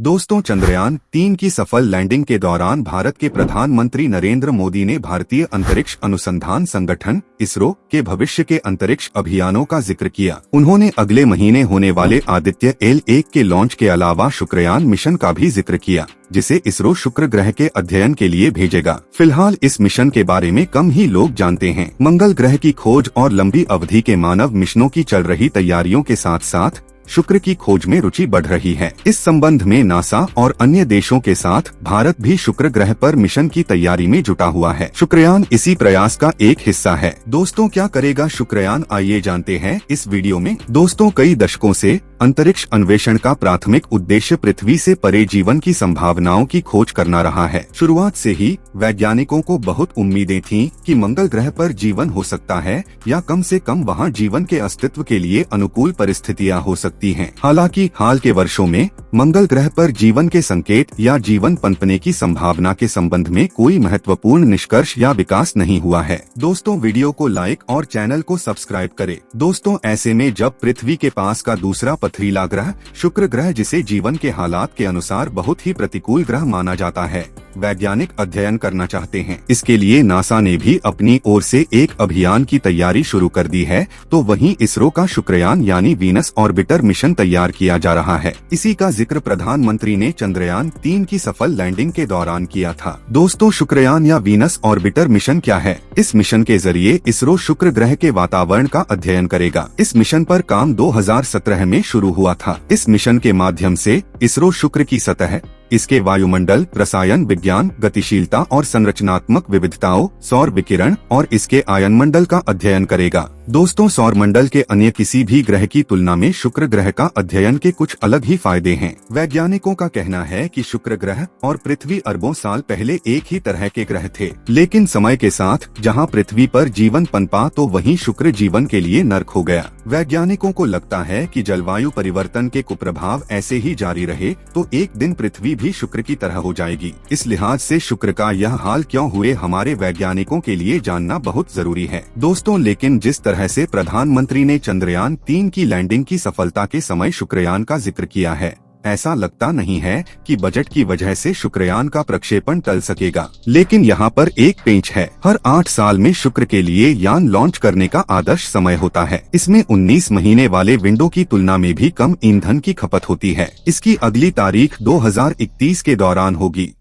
दोस्तों, चंद्रयान-3 की सफल लैंडिंग के दौरान भारत के प्रधानमंत्री नरेंद्र मोदी ने भारतीय अंतरिक्ष अनुसंधान संगठन इसरो के भविष्य के अंतरिक्ष अभियानों का जिक्र किया। उन्होंने अगले महीने होने वाले आदित्य L1 के लॉन्च के अलावा शुक्रयान मिशन का भी जिक्र किया, जिसे इसरो शुक्र ग्रह के अध्ययन के लिए भेजेगा। फिलहाल इस मिशन के बारे में कम ही लोग जानते हैं। मंगल ग्रह की खोज और लंबी अवधि के मानव मिशनों की चल रही तैयारियों के साथ साथ शुक्र की खोज में रुचि बढ़ रही है। इस संबंध में नासा और अन्य देशों के साथ भारत भी शुक्र ग्रह पर मिशन की तैयारी में जुटा हुआ है। शुक्रयान इसी प्रयास का एक हिस्सा है। दोस्तों, क्या करेगा शुक्रयान, आइए जानते हैं इस वीडियो में। दोस्तों, कई दशकों से अंतरिक्ष अन्वेषण का प्राथमिक उद्देश्य पृथ्वी से परे जीवन की संभावनाओं की खोज करना रहा है। शुरुआत से ही वैज्ञानिकों को बहुत उम्मीदें थीं कि मंगल ग्रह पर जीवन हो सकता है या कम से कम वहां जीवन के अस्तित्व के लिए अनुकूल परिस्थितियां हो सकती हैं। हालांकि हाल के वर्षों में मंगल ग्रह पर जीवन के संकेत या जीवन पनपने की संभावना के संबंध में कोई महत्वपूर्ण निष्कर्ष या विकास नहीं हुआ है। दोस्तों, वीडियो को लाइक और चैनल को सब्सक्राइब करें। दोस्तों, ऐसे में जब पृथ्वी के पास का दूसरा पथरीला ग्रह शुक्र ग्रह, जिसे जीवन के हालात के अनुसार बहुत ही प्रतिकूल ग्रह माना जाता है, वैज्ञानिक अध्ययन करना चाहते हैं। इसके लिए नासा ने भी अपनी ओर से एक अभियान की तैयारी शुरू कर दी है, तो वहीं इसरो का शुक्रयान यानी वीनस ऑर्बिटर मिशन तैयार किया जा रहा है। इसी का जिक्र प्रधानमंत्री ने चंद्रयान-3 की सफल लैंडिंग के दौरान किया था। दोस्तों, शुक्रयान या वीनस ऑर्बिटर मिशन क्या है? इस मिशन के जरिए इसरो शुक्र ग्रह के वातावरण का अध्ययन करेगा। इस मिशन पर काम 2017 में शुरू हुआ था। इस मिशन के माध्यम से इसरो शुक्र की सतह, इसके वायुमंडल, रसायन विज्ञान, गतिशीलता और संरचनात्मक विविधताओं, सौर विकिरण और इसके आयनमंडल का अध्ययन करेगा। दोस्तों, सौरमंडल के अन्य किसी भी ग्रह की तुलना में शुक्र ग्रह का अध्ययन के कुछ अलग ही फायदे हैं। वैज्ञानिकों का कहना है कि शुक्र ग्रह और पृथ्वी अरबों साल पहले एक ही तरह के ग्रह थे, लेकिन समय के साथ जहां पृथ्वी पर जीवन पनपा तो वहीं शुक्र जीवन के लिए नर्क हो गया। वैज्ञानिकों को लगता है कि जलवायु परिवर्तन के कुप्रभाव ऐसे ही जारी रहे तो एक दिन पृथ्वी भी शुक्र की तरह हो जाएगी। इस लिहाज से शुक्र का यह हाल क्यों हुए, हमारे वैज्ञानिकों के लिए जानना बहुत जरूरी है। दोस्तों, लेकिन जिस तरह से प्रधानमंत्री ने चंद्रयान-3 की लैंडिंग की सफलता के समय शुक्रयान का जिक्र किया है, ऐसा लगता नहीं है कि बजट की वजह से शुक्रयान का प्रक्षेपण टल सकेगा। लेकिन यहाँ पर एक पेंच है। हर 8 साल में शुक्र के लिए यान लॉन्च करने का आदर्श समय होता है। इसमें 19 महीने वाले विंडो की तुलना में भी कम ईंधन की खपत होती है। इसकी अगली तारीख 2031 के दौरान होगी।